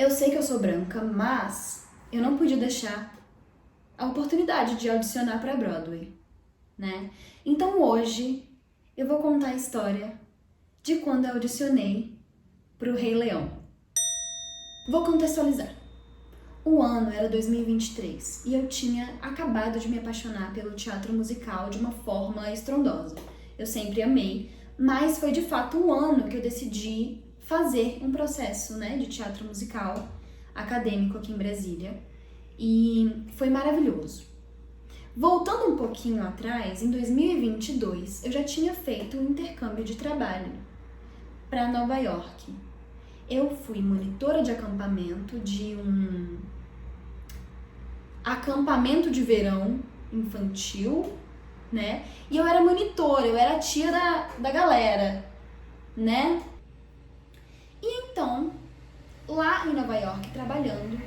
Eu sei que eu sou branca, mas eu não podia deixar a oportunidade de audicionar para Broadway, né? Então hoje eu vou contar a história de quando eu audicionei para o Rei Leão. Vou contextualizar. O ano era 2023 e eu tinha acabado de me apaixonar pelo teatro musical de uma forma estrondosa. Eu sempre amei, mas foi de fato um ano que eu decidi fazer um processo, né, de teatro musical acadêmico aqui em Brasília e foi maravilhoso. Voltando um pouquinho atrás, em 2022 eu já tinha feito um intercâmbio de trabalho para Nova York. Eu fui monitora de acampamento de um acampamento de verão infantil, né? E eu era monitora, eu era a tia da galera, né? E então, lá em Nova York, trabalhando,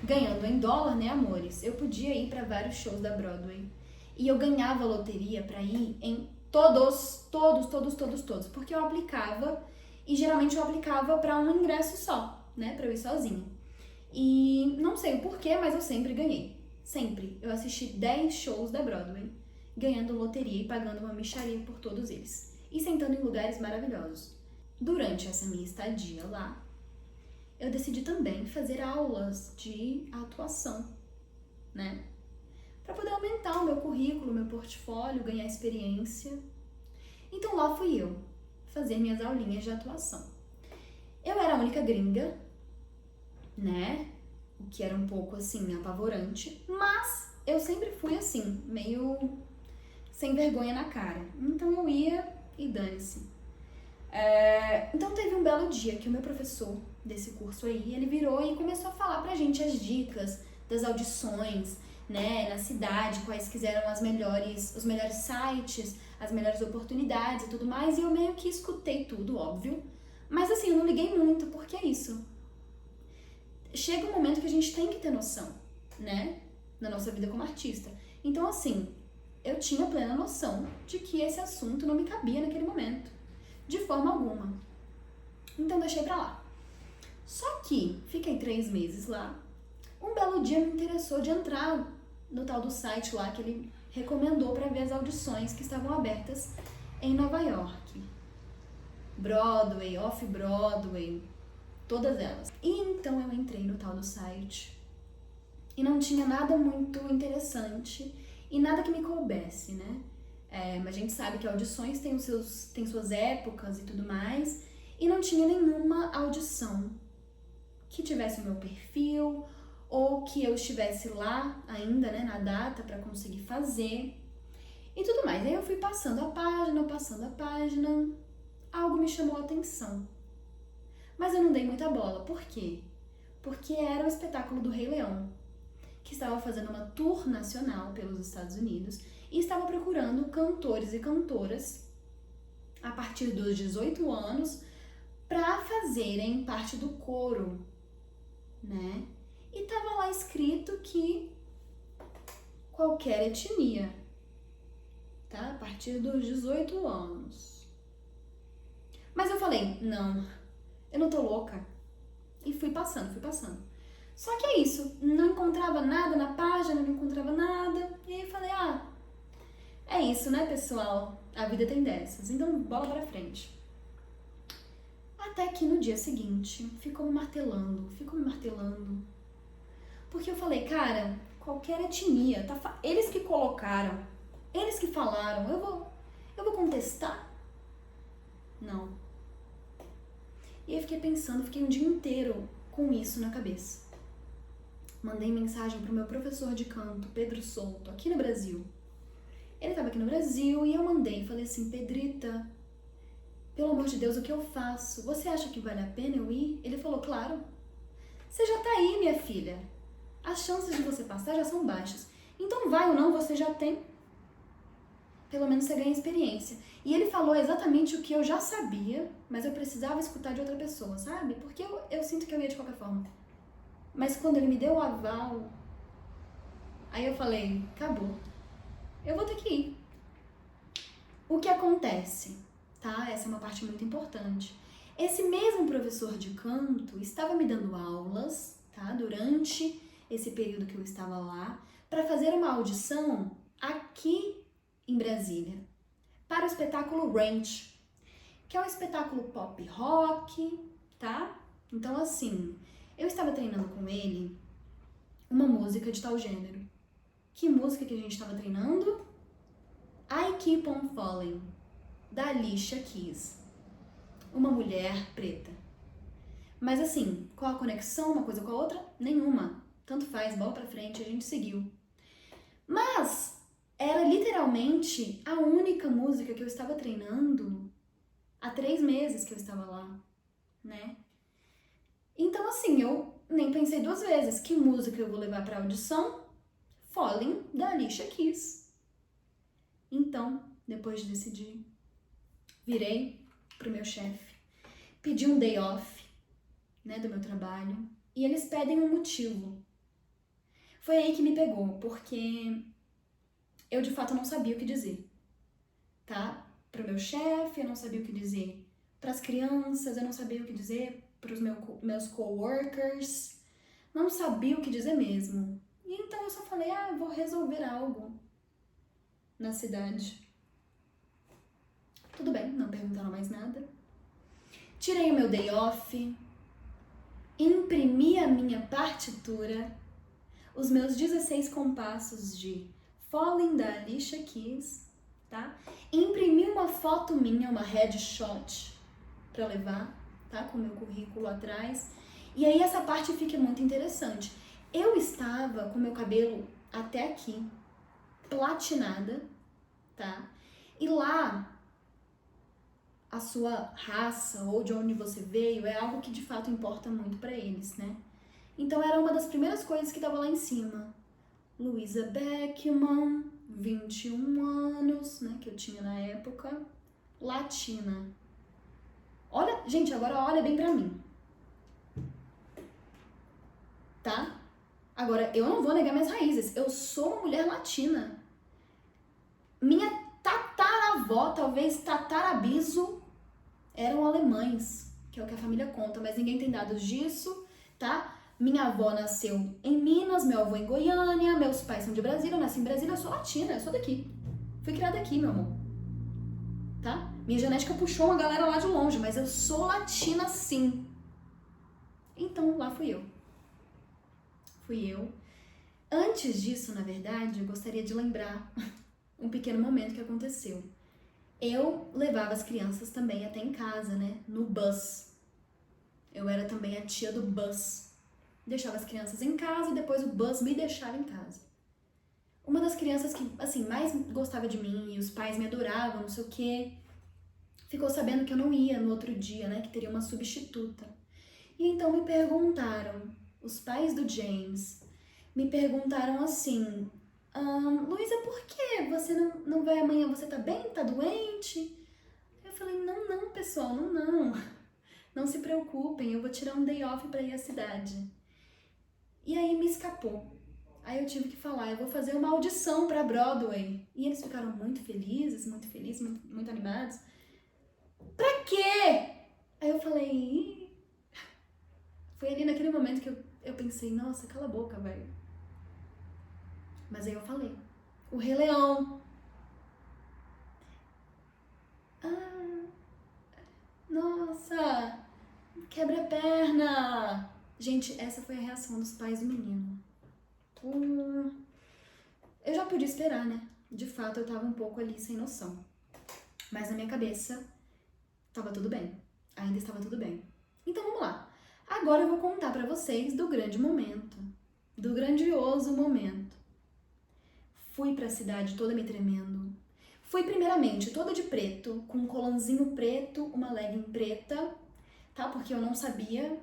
ganhando em dólar, né, amores? Eu podia ir para vários shows da Broadway. E eu ganhava loteria para ir em todos, porque eu aplicava e geralmente eu aplicava para um ingresso só, né, para eu ir sozinha. E não sei o porquê, mas eu sempre ganhei. Sempre. Eu assisti 10 shows da Broadway, ganhando loteria e pagando uma mixaria por todos eles. E sentando em lugares maravilhosos. Durante essa minha estadia lá, eu decidi também fazer aulas de atuação, né? Para poder aumentar o meu currículo, o meu portfólio, ganhar experiência. Então lá fui eu fazer minhas aulinhas de atuação. Eu era a única gringa, né? O que era um pouco assim apavorante, mas eu sempre fui assim, meio sem vergonha na cara. Então eu ia e dane-se. Então teve um belo dia que o meu professor desse curso aí, ele virou e começou a falar pra gente as dicas das audições, né, na cidade, quais quiseram os melhores sites, as melhores oportunidades e tudo mais, e eu meio que escutei tudo, óbvio. Mas assim, eu não liguei muito, porque é isso. Chega um momento que a gente tem que ter noção, né, na nossa vida como artista. Então assim, eu tinha plena noção de que esse assunto não me cabia naquele momento, de forma alguma. Então deixei pra lá. Só que fiquei 3 meses lá. Um belo dia me interessou de entrar no tal do site lá que ele recomendou para ver as audições que estavam abertas em Nova York. Broadway, Off-Broadway, todas elas. E então eu entrei no tal do site e não tinha nada muito interessante e nada que me coubesse, né? Mas a gente sabe que audições têm suas épocas e tudo mais, e não tinha nenhuma audição que tivesse o meu perfil ou que eu estivesse lá ainda, né, na data para conseguir fazer e tudo mais. Aí eu fui passando a página, algo me chamou a atenção. Mas eu não dei muita bola. Por quê? Porque era o espetáculo do Rei Leão, que estava fazendo uma tour nacional pelos Estados Unidos e estava procurando cantores e cantoras a partir dos 18 anos para fazerem parte do coro, né? E tava lá escrito que qualquer etnia, tá? A partir dos 18 anos. Mas eu falei, não, eu não tô louca. E fui passando. Só que é isso, não encontrava nada na página, não encontrava nada. E aí eu falei, é isso, né, pessoal? A vida tem dessas, então bola pra frente. Até que no dia seguinte, ficou me martelando. Porque eu falei, cara, qualquer etnia, eles que colocaram, eles que falaram, eu vou contestar? Não. E aí fiquei pensando, fiquei um dia inteiro com isso na cabeça. Mandei mensagem pro meu professor de canto, Pedro Souto, aqui no Brasil. Ele tava aqui no Brasil e eu mandei, falei assim, Pedrita, pelo amor de Deus, o que eu faço? Você acha que vale a pena eu ir? Ele falou, claro. Você já tá aí, minha filha. As chances de você passar já são baixas. Então vai ou não, você já tem. Pelo menos você ganha experiência. E ele falou exatamente o que eu já sabia, mas eu precisava escutar de outra pessoa, sabe? Porque eu sinto que eu ia de qualquer forma. Mas quando ele me deu o aval, aí eu falei, acabou. Eu vou ter que ir. O que acontece, tá? Essa é uma parte muito importante. Esse mesmo professor de canto estava me dando aulas, tá? Durante esse período que eu estava lá, para fazer uma audição aqui em Brasília, para o espetáculo Ranch, que é um espetáculo pop rock, tá? Então, assim, eu estava treinando com ele uma música de tal gênero. Que música que a gente estava treinando? I Keep On Falling, da Alicia Keys. Uma mulher preta. Mas assim, qual a conexão uma coisa com a outra? Nenhuma. Tanto faz, bola pra frente, a gente seguiu. Mas era literalmente a única música que eu estava treinando há 3 meses que eu estava lá, né? Então assim, eu nem pensei 2 vezes. Que música eu vou levar pra audição? Falling, da Alicia Keys. Então, depois de decidir, virei pro meu chefe, pedi um day off, né, do meu trabalho, e eles pedem um motivo. Foi aí que me pegou, porque eu de fato não sabia o que dizer, tá? Pro meu chefe, eu não sabia o que dizer pras crianças, eu não sabia o que dizer pros meus coworkers, não sabia o que dizer mesmo. E então eu só falei, vou resolver algo na cidade. Tudo bem, não perguntaram mais nada. Tirei o meu day off, imprimi a minha partitura, os meus 16 compassos de Falling da Alicia Keys, tá? Imprimi uma foto minha, uma headshot pra levar, tá? Com o meu currículo atrás. E aí essa parte fica muito interessante. Eu estava com meu cabelo até aqui, platinada, tá? E lá, a sua raça ou de onde você veio é algo que de fato importa muito pra eles, né? Então era uma das primeiras coisas que tava lá em cima. Luisa Beckman, 21 anos, né, que eu tinha na época, latina. Olha, gente, agora olha bem pra mim. Tá? Agora, eu não vou negar minhas raízes. Eu sou uma mulher latina. Minha tataravó, talvez tatarabiso, eram alemães, que é o que a família conta, mas ninguém tem dados disso, tá? Minha avó nasceu em Minas, meu avô em Goiânia, meus pais são de Brasília, eu nasci em Brasília, eu sou latina, eu sou daqui. Fui criada aqui, meu amor. Tá? Minha genética puxou uma galera lá de longe, mas eu sou latina sim. Então, lá fui eu. Fui eu. Antes disso, na verdade, eu gostaria de lembrar um pequeno momento que aconteceu. Eu levava as crianças também até em casa, né? No bus. Eu era também a tia do bus. Deixava as crianças em casa e depois o bus me deixava em casa. Uma das crianças que, assim, mais gostava de mim e os pais me adoravam, não sei o quê, ficou sabendo que eu não ia no outro dia, né? Que teria uma substituta. E então me perguntaram, os pais do James, me perguntaram assim, Luísa, por que você não vai amanhã? Você tá bem? Tá doente? Eu falei, não, pessoal, não. Não se preocupem, eu vou tirar um day off pra ir à cidade. E aí me escapou. Aí eu tive que falar, eu vou fazer uma audição pra Broadway. E eles ficaram muito felizes, muito animados. Pra quê? Aí eu falei, foi ali naquele momento que eu pensei, nossa, cala a boca, velho. Mas aí eu falei, o Rei Leão. Nossa, quebra a perna. Gente, essa foi a reação dos pais do menino. Eu já podia esperar, né? De fato, eu tava um pouco ali sem noção. Mas na minha cabeça, tava tudo bem. Ainda estava tudo bem. Então vamos lá. Agora eu vou contar pra vocês do grande momento. Do grandioso momento. Fui pra cidade toda me tremendo. Fui primeiramente toda de preto, com um colanzinho preto, uma legging preta, tá? Porque eu não sabia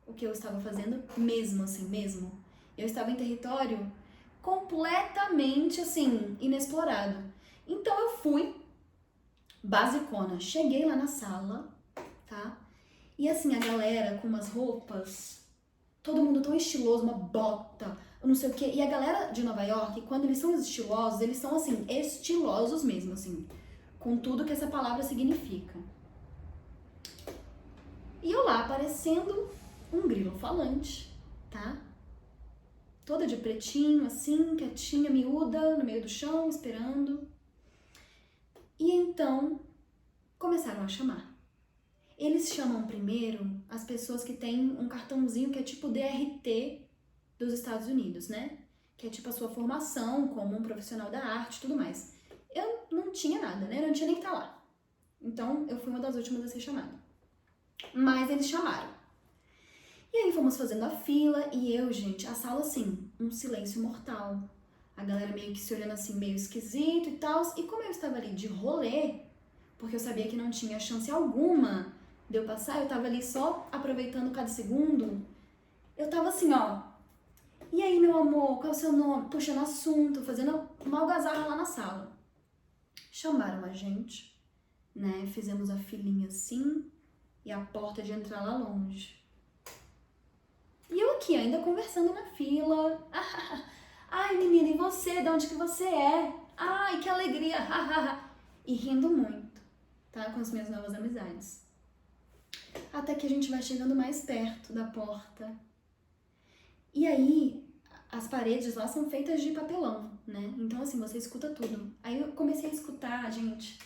o que eu estava fazendo mesmo. Eu estava em território completamente, assim, inexplorado. Então eu fui basicona. Cheguei lá na sala, tá? E assim, a galera com umas roupas, todo mundo tão estiloso, uma bota, não sei o quê. E a galera de Nova York, quando eles são estilosos, eles são, assim, estilosos mesmo, assim, com tudo que essa palavra significa. E eu lá aparecendo um grilo falante, tá? Toda de pretinho, assim, quietinha, miúda, no meio do chão, esperando. E então, começaram a chamar. Eles chamam primeiro as pessoas que têm um cartãozinho que é tipo DRT dos Estados Unidos, né? Que é tipo a sua formação como um profissional da arte e tudo mais. Eu não tinha nada, né? Eu não tinha nem que estar lá. Então, eu fui uma das últimas a ser chamada. Mas eles chamaram. E aí fomos fazendo a fila e eu, gente, a sala assim, um silêncio mortal. A galera meio que se olhando assim, meio esquisito e tal. E como eu estava ali de rolê, porque eu sabia que não tinha chance alguma de eu passar, eu tava ali só aproveitando cada segundo. Eu tava assim, ó. E aí, meu amor, qual é o seu nome? Puxando assunto, fazendo uma algazarra lá na sala. Chamaram a gente, né? Fizemos a filinha assim e a porta de entrar lá longe. E eu aqui ainda conversando na fila. Ai, menina, e você? De onde que você é? Ai, que alegria! E rindo muito, tá? Com as minhas novas amizades. Até que a gente vai chegando mais perto da porta. E aí, as paredes lá são feitas de papelão, né? Então, assim, você escuta tudo. Aí eu comecei a escutar, gente,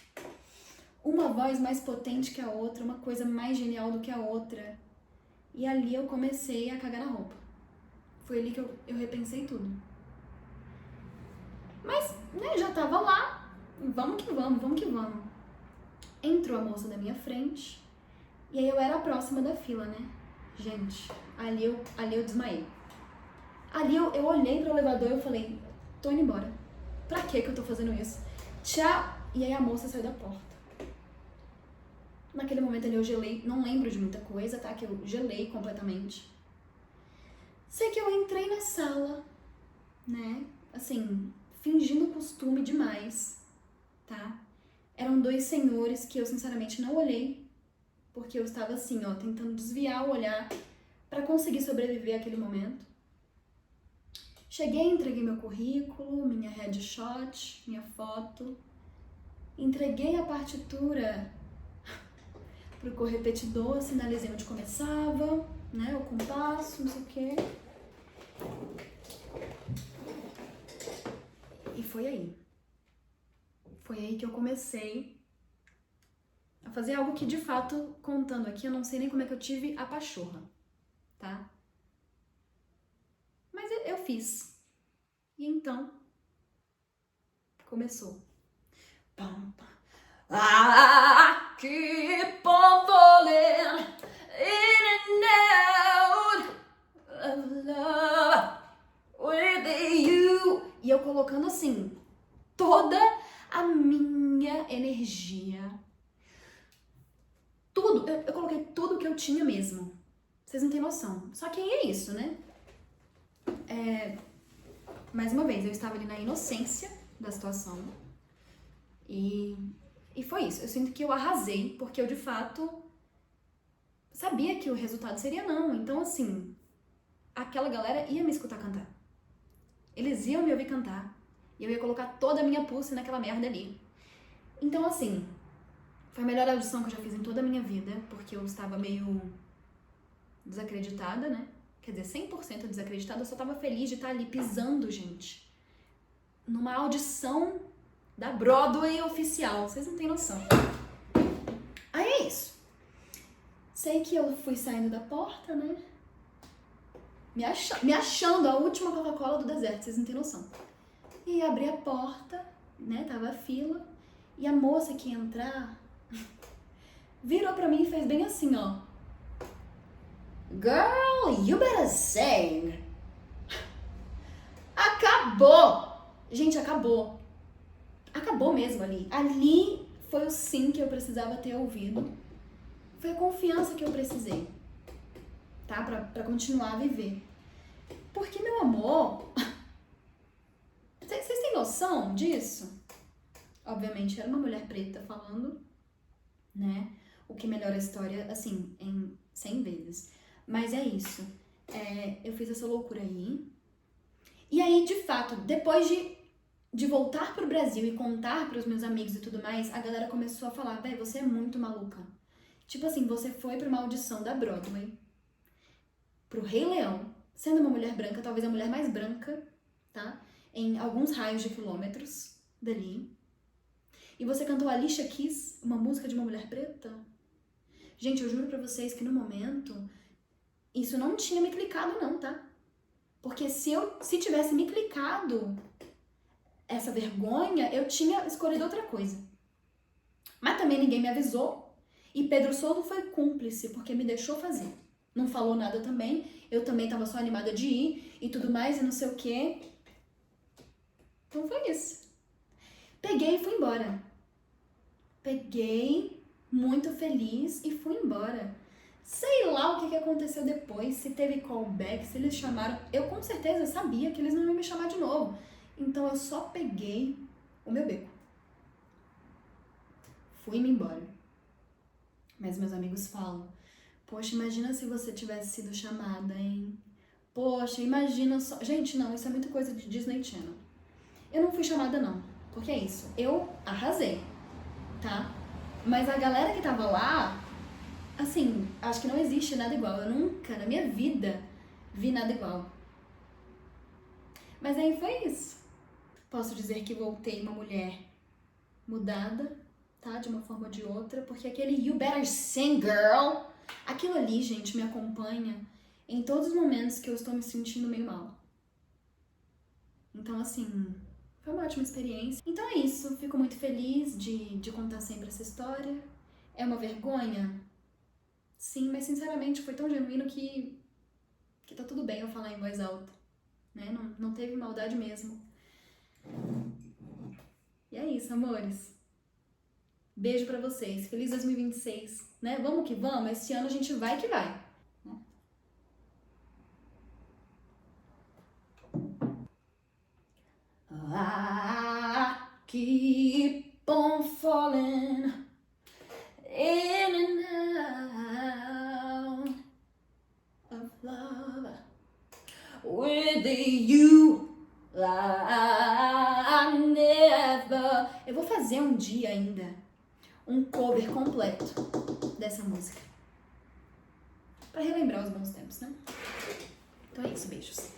uma voz mais potente que a outra, uma coisa mais genial do que a outra. E ali eu comecei a cagar na roupa. Foi ali que eu repensei tudo. Mas, né, já tava lá. Vamos que vamos, vamos que vamos. Entrou a moça da minha frente. E aí eu era a próxima da fila, né? Gente, ali eu desmaiei. Ali eu olhei pro elevador e eu falei, tô indo embora. Pra que eu tô fazendo isso? Tchau! E aí a moça saiu da porta. Naquele momento ali eu gelei, não lembro de muita coisa, tá? Que eu gelei completamente. Sei que eu entrei na sala, né? Assim, fingindo costume demais, tá? Eram dois senhores que eu sinceramente não olhei, porque eu estava assim, ó, tentando desviar o olhar pra conseguir sobreviver àquele momento. Cheguei, entreguei meu currículo, minha headshot, minha foto, entreguei a partitura pro correpetidor, sinalizei onde começava, né, o compasso, não sei o quê. E foi aí. Foi aí que eu comecei a fazer algo que, de fato, contando aqui, eu não sei nem como é que eu tive a pachorra, tá? Mas eu fiz. E então, começou. Pam, pam. I keep on falling in and out of love with you. E eu colocando assim, toda a minha energia. Tudo, eu coloquei tudo que eu tinha mesmo. Vocês não têm noção. Só que aí é isso, né? Mais uma vez, eu estava ali na inocência da situação. E foi isso. Eu sinto que eu arrasei, porque eu, de fato, sabia que o resultado seria não. Então, assim, aquela galera ia me escutar cantar. Eles iam me ouvir cantar. E eu ia colocar toda a minha pulse naquela merda ali. Então, assim, foi a melhor audição que eu já fiz em toda a minha vida, porque eu estava meio desacreditada, né? Quer dizer, 100% desacreditada, eu só tava feliz de estar ali pisando, gente, numa audição da Broadway oficial. Vocês não têm noção. Aí é isso. Sei que eu fui saindo da porta, né? Me achando a última Coca-Cola do deserto, vocês não têm noção. E abri a porta, né? Tava a fila. E a moça que ia entrar virou pra mim e fez bem assim, ó. Girl, you better sing. Acabou! Gente, acabou. Acabou mesmo ali. Ali foi o sim que eu precisava ter ouvido. Foi a confiança que eu precisei, tá? Pra continuar a viver. Porque, meu amor, vocês têm noção disso? Obviamente, era uma mulher preta falando, né? O que melhora a história, assim, em 100 vezes. Mas é isso. Eu fiz essa loucura aí. E aí, de fato, depois de voltar pro Brasil e contar pros meus amigos e tudo mais, a galera começou a falar, véi, você é muito maluca. Tipo assim, você foi pra uma audição da Broadway, pro Rei Leão, sendo uma mulher branca, talvez a mulher mais branca, tá? Em alguns raios de quilômetros dali. E você cantou Alicia Keys, uma música de uma mulher preta? Gente, eu juro pra vocês que no momento, isso não tinha me clicado não, tá? Porque se tivesse me clicado essa vergonha, eu tinha escolhido outra coisa. Mas também ninguém me avisou. E Pedro Souto foi cúmplice, porque me deixou fazer. Não falou nada também. Eu também tava só animada de ir e tudo mais e não sei o quê. Então foi isso. Peguei e fui embora. Peguei, muito feliz e fui embora. Sei lá o que aconteceu depois, se teve callback, se eles chamaram. Eu com certeza sabia que eles não iam me chamar de novo. Então eu só peguei o meu beco. Fui-me embora. Mas meus amigos falam, poxa, imagina se você tivesse sido chamada, hein? Poxa, imagina só... Gente, não, isso é muita coisa de Disney Channel. Eu não fui chamada não, porque é isso, eu arrasei, tá? Mas a galera que tava lá, assim, acho que não existe nada igual. Eu nunca, na minha vida, vi nada igual. Mas aí foi isso. Posso dizer que voltei uma mulher mudada, tá? De uma forma ou de outra, porque aquele You Better Sing, Girl, aquilo ali, gente, me acompanha em todos os momentos que eu estou me sentindo meio mal. Então, assim, foi uma ótima experiência. Então é isso, fico muito feliz de contar sempre essa história. É uma vergonha? Sim, mas sinceramente foi tão genuíno que tá tudo bem eu falar em voz alta, né? Não teve maldade mesmo. E é isso, amores. Beijo pra vocês. Feliz 2026, né? Vamos que vamos. Esse ano a gente vai que vai. I keep on falling in and out of love with you. I never. Eu vou fazer um dia ainda um cover completo dessa música pra relembrar os bons tempos, né? Então é isso, beijos.